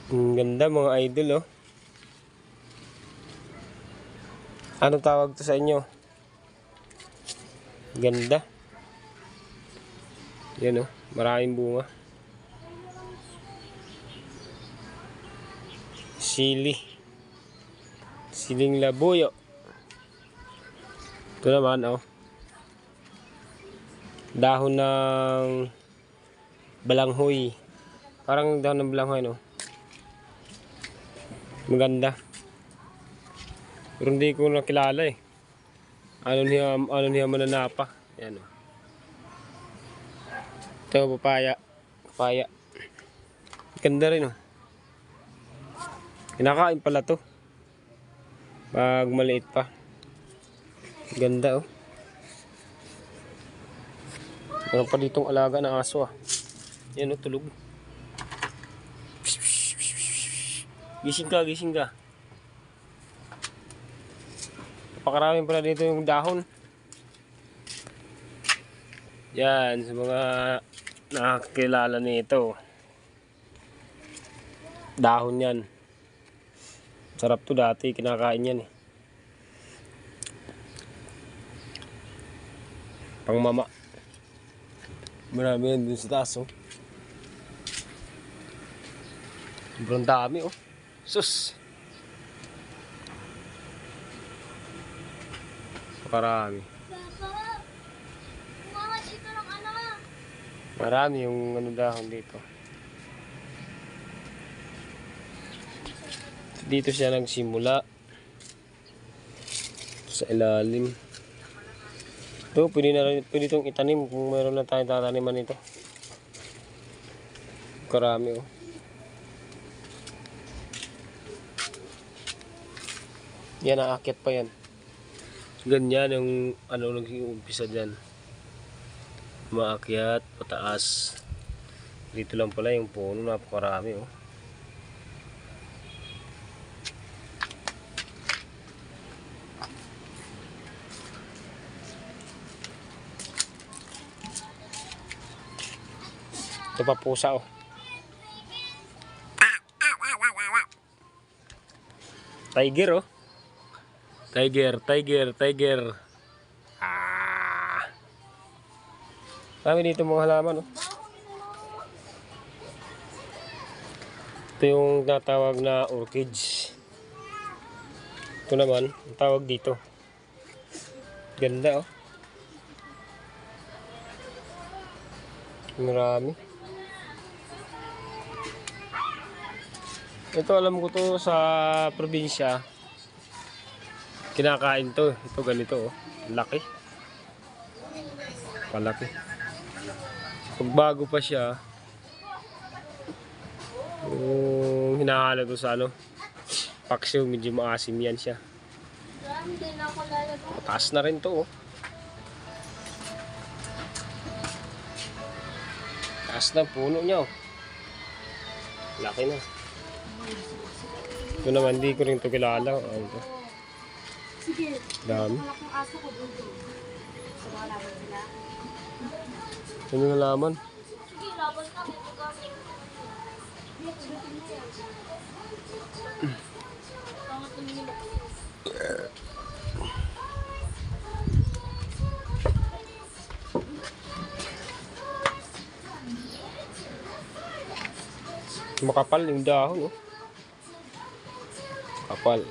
Ang ganda mga idol oh. Anong tawag to sa inyo? Ganda. Yan oh, maraming bunga. Siling labuyo. Ito naman oh. Dahon ng balanghoy. Parang dahon ng balanghoy no. Maganda. Pero hindi ko nakilala eh. Ano niya mananapa. Yan oh. Ito papaya. Papaya. Ganda rin oh. Kinakain pala to. Pag maliit pa. Ganda oh. Meron pa ditong alaga na aso ah. Yan oh, tulog. Gising ka, gising ka. Napakaraming pala dito yung dahon. Yan, sa mga nakakilala nito. Dahon yan. Sarap to, dati kinakain yan eh. Pang mama. Marami yan dun sa taas oh. Sobrang dami oh. Sus! Marami. Marami yung ano dahon dito. Dito siya nagsimula. Sa ilalim. Ito, pwede itong itanim kung meron na tayong tataniman nito. Karami oh. Yan, aakyat pa yan. Ganyan yung ano nag-uumpisa dyan. Maakyat, pataas. Dito lang pala yung puno, napakarami oh. Ito pa pusa oh. Tiger oh. Tiger. Ah. Kami dito mga halaman oh. Ito yung natawag na orchids. Ito naman, ang tawag dito. Ganda oh. Marami. Ito alam ko to sa probinsya. Kinakain to. Ito ganito oh. Laki. Palaki. Pag bago pa siya, hinahalo to sa ano, paksiw, medyo maasim yan siya. Mataas na rin to oh. Taas na puno niya oh. Laki na. Ito naman, hindi ko rin ito kilala. Ano to? Sige. Dami. Malaking aso ko doon. Sa mga laban sila. Ano yung laman? Sige, laban kami. Makapal yung dahon oh. Kapal.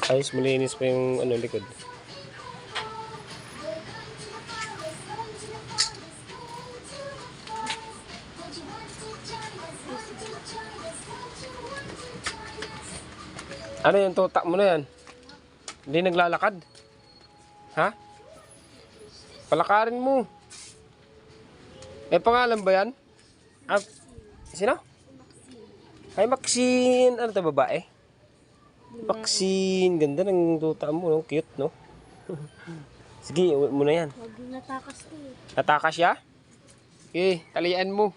Ayos, malinis pa yung ano, likod. Ano yung tutak mo na yan? Hindi naglalakad? Ha? Palakarin mo. May pangalan ba yan? Ah, sino? Ay, Maxine. Ano ito, babae? Maxine. Ganda ng tuta mo, no? Cute, no? Sige, uwi mo na yan. Huwag natakas ko eh. Natakas siya? Okay, talian mo.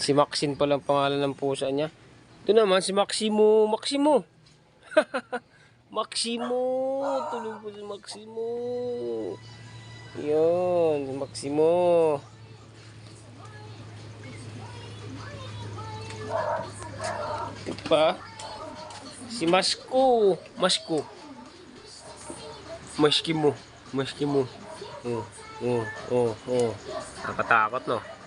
Si Maxine pala ang pangalan ng pusa niya. Ito naman, si Maximo. Maximo! Maximo! Tulog po si Maximo. Yun, si Maximo. pa. Si Masko. Masko. Maski mo. Oh. Nakatakot, no?